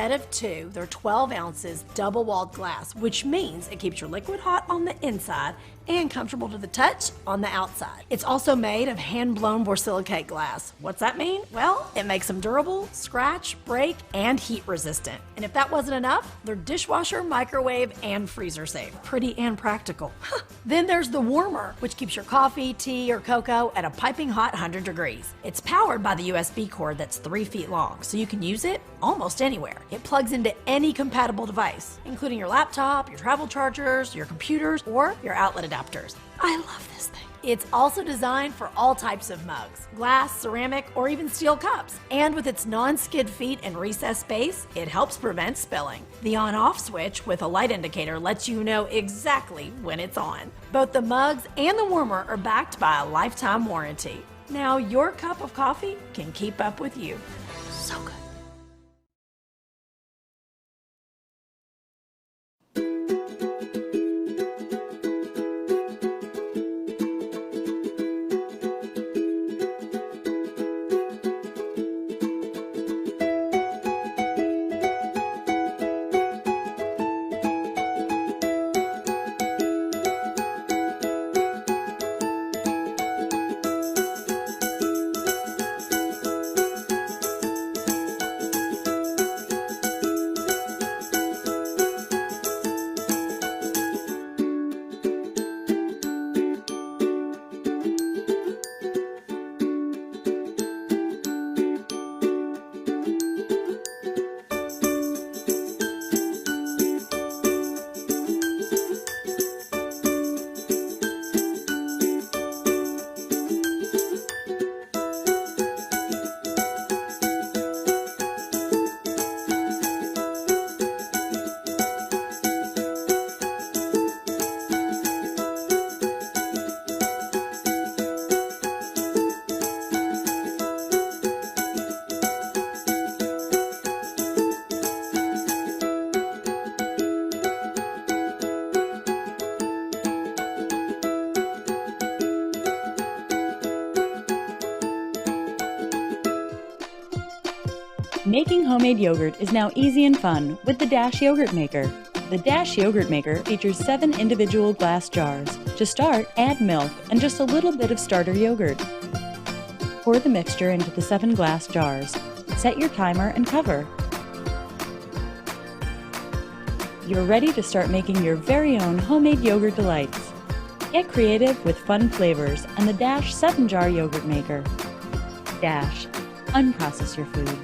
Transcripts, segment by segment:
set of 2, they're 12 ounces double-walled glass, which means it keeps your liquid hot on the inside and comfortable to the touch on the outside. It's also made of hand-blown borsilicate glass. What's that mean? Well, it makes them durable, scratch, break, and heat resistant. And if that wasn't enough, they're dishwasher, microwave, and freezer safe. Pretty and practical. Then there's the warmer, which keeps your coffee, tea, or cocoa at a piping hot 100 degrees. It's powered by the USB cord that's 3 feet long, so you can use it almost anywhere. It plugs into any compatible device, including your laptop, your travel chargers, your computers, or your outlet adapters. I love this thing. It's also designed for all types of mugs, glass, ceramic, or even steel cups. And with its non-skid feet and recessed base, it helps prevent spilling. The on-off switch with a light indicator lets you know exactly when it's on. Both the mugs and the warmer are backed by a lifetime warranty. Now your cup of coffee can keep up with you. So good. Making homemade yogurt is now easy and fun with the Dash Yogurt Maker. The Dash Yogurt Maker features 7 individual glass jars. To start, add milk and just a little bit of starter yogurt. Pour the mixture into the 7 glass jars. Set your timer and cover. You're ready to start making your very own homemade yogurt delights. Get creative with fun flavors and the Dash 7-jar yogurt maker. Dash. Unprocess your food.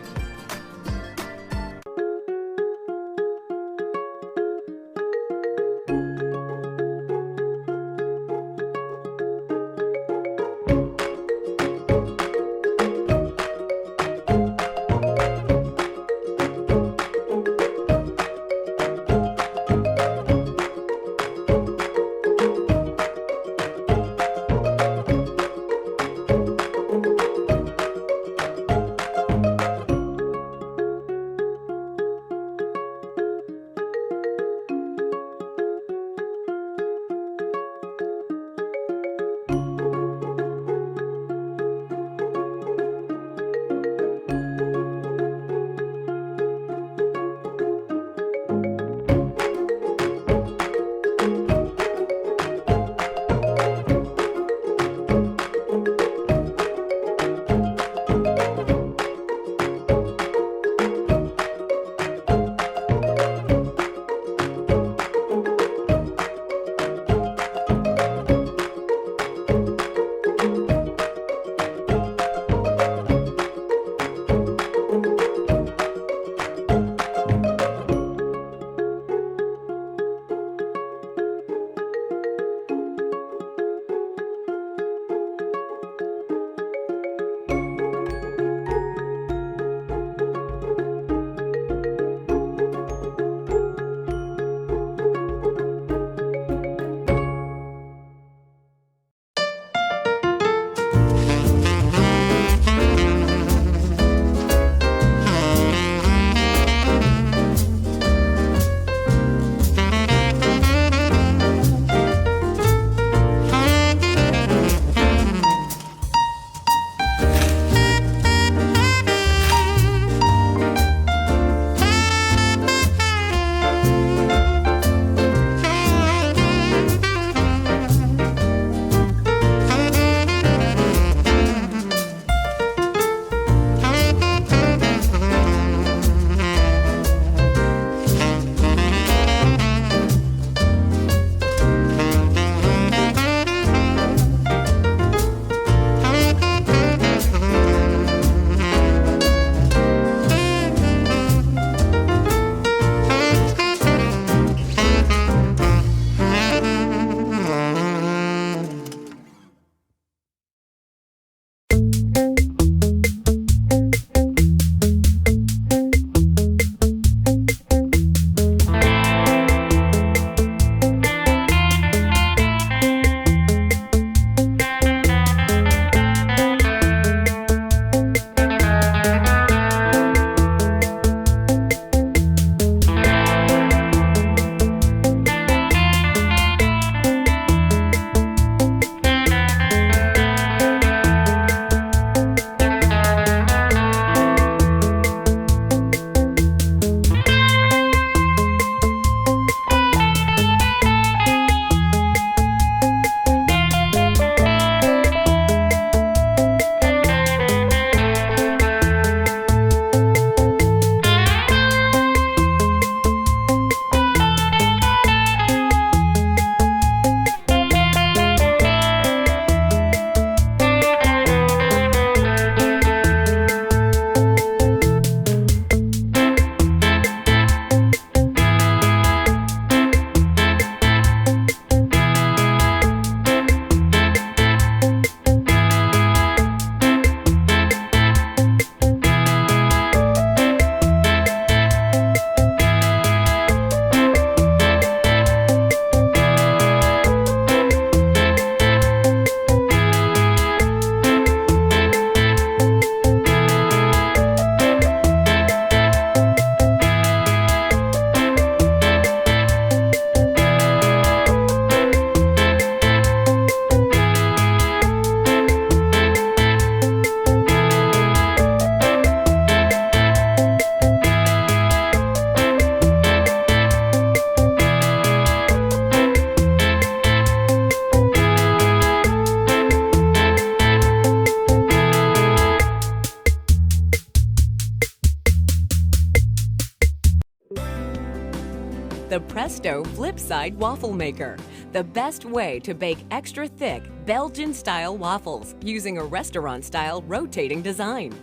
The Presto Flip-Side Waffle Maker, the best way to bake extra thick Belgian-style waffles using a restaurant-style rotating design.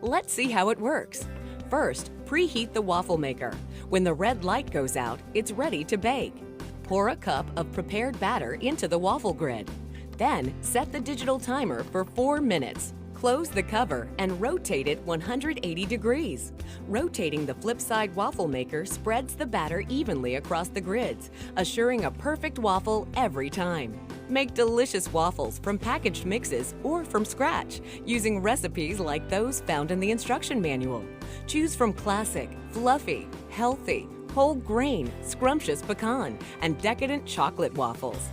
Let's see how it works. First, preheat the waffle maker. When the red light goes out, it's ready to bake. Pour a cup of prepared batter into the waffle grid. Then, set the digital timer for 4 minutes. Close the cover and rotate it 180 degrees. Rotating the flip-side waffle maker spreads the batter evenly across the grids, assuring a perfect waffle every time. Make delicious waffles from packaged mixes or from scratch, using recipes like those found in the instruction manual. Choose from classic, fluffy, healthy, whole grain, scrumptious pecan, and decadent chocolate waffles.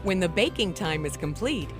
When the baking time is complete,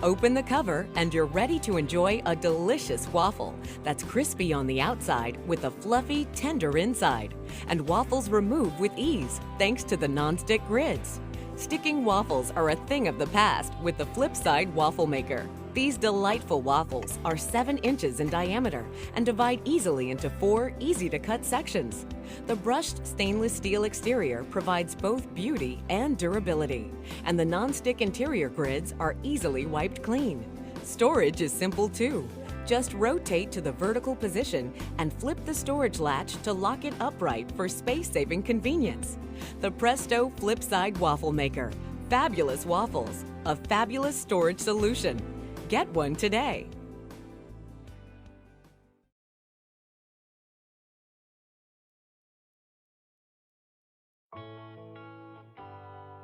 open the cover and you're ready to enjoy a delicious waffle that's crispy on the outside with a fluffy, tender inside. And waffles remove with ease thanks to the non-stick grids. Sticking waffles are a thing of the past with the Flip-Side Waffle Maker. These delightful waffles are 7 inches in diameter and divide easily into 4 easy-to-cut sections. The brushed stainless steel exterior provides both beauty and durability, and the non-stick interior grids are easily wiped clean. Storage is simple too. Just rotate to the vertical position and flip the storage latch to lock it upright for space-saving convenience. The Presto Flip-Side Waffle Maker. Fabulous waffles, a fabulous storage solution. Get one today.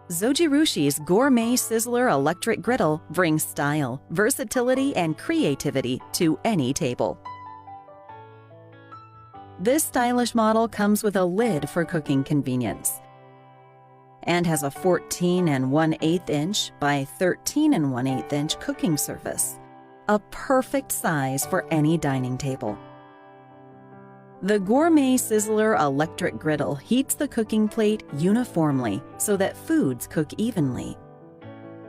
Zojirushi Gourmet Sizzler Electric Griddle brings style, versatility, and creativity to any table. This stylish model comes with a lid for cooking convenience and has a 14 1/8 inch by 13 1/8 inch cooking surface, a perfect size for any dining table. The Gourmet Sizzler Electric Griddle heats the cooking plate uniformly so that foods cook evenly.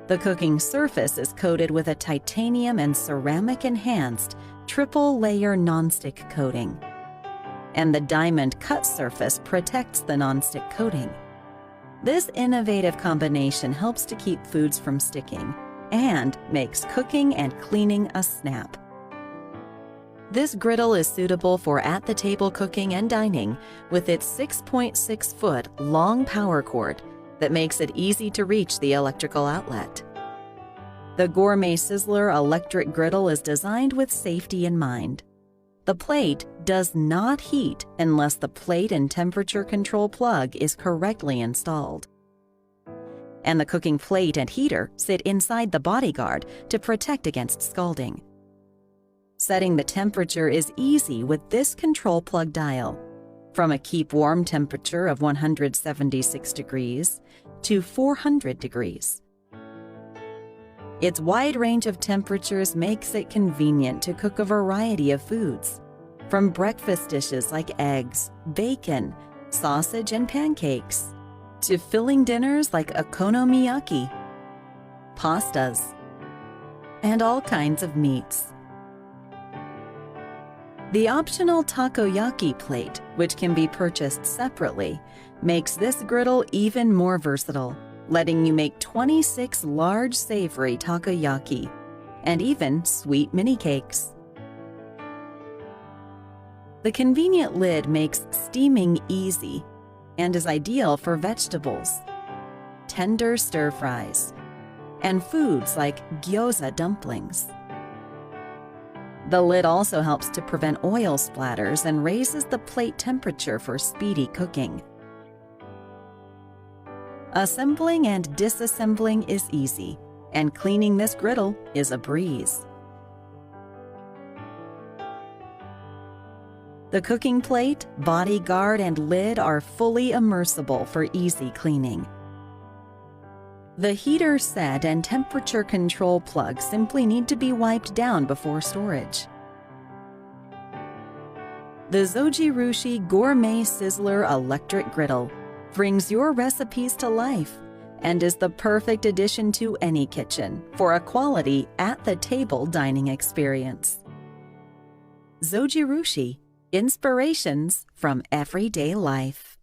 The cooking surface is coated with a titanium and ceramic-enhanced triple-layer nonstick coating, and the diamond cut surface protects the nonstick coating. This innovative combination helps to keep foods from sticking and makes cooking and cleaning a snap. This griddle is suitable for at-the-table cooking and dining with its 6.6-foot long power cord that makes it easy to reach the electrical outlet. The Gourmet Sizzler Electric Griddle is designed with safety in mind. The plate does not heat unless the plate and temperature control plug is correctly installed. And the cooking plate and heater sit inside the bodyguard to protect against scalding. Setting the temperature is easy with this control plug dial, from a keep warm temperature of 176 degrees to 400 degrees. Its wide range of temperatures makes it convenient to cook a variety of foods, from breakfast dishes like eggs, bacon, sausage, and pancakes, to filling dinners like okonomiyaki, pastas, and all kinds of meats. The optional takoyaki plate, which can be purchased separately, makes this griddle even more versatile, letting you make 26 large savory takoyaki and even sweet mini cakes. The convenient lid makes steaming easy and is ideal for vegetables, tender stir fries, and foods like gyoza dumplings. The lid also helps to prevent oil splatters and raises the plate temperature for speedy cooking. Assembling and disassembling is easy, and cleaning this griddle is a breeze. The cooking plate, bodyguard, and lid are fully immersible for easy cleaning. The heater set and temperature control plug simply need to be wiped down before storage. The Zojirushi Gourmet Sizzler Electric Griddle brings your recipes to life and is the perfect addition to any kitchen for a quality at-the-table dining experience. Zojirushi, inspirations from everyday life.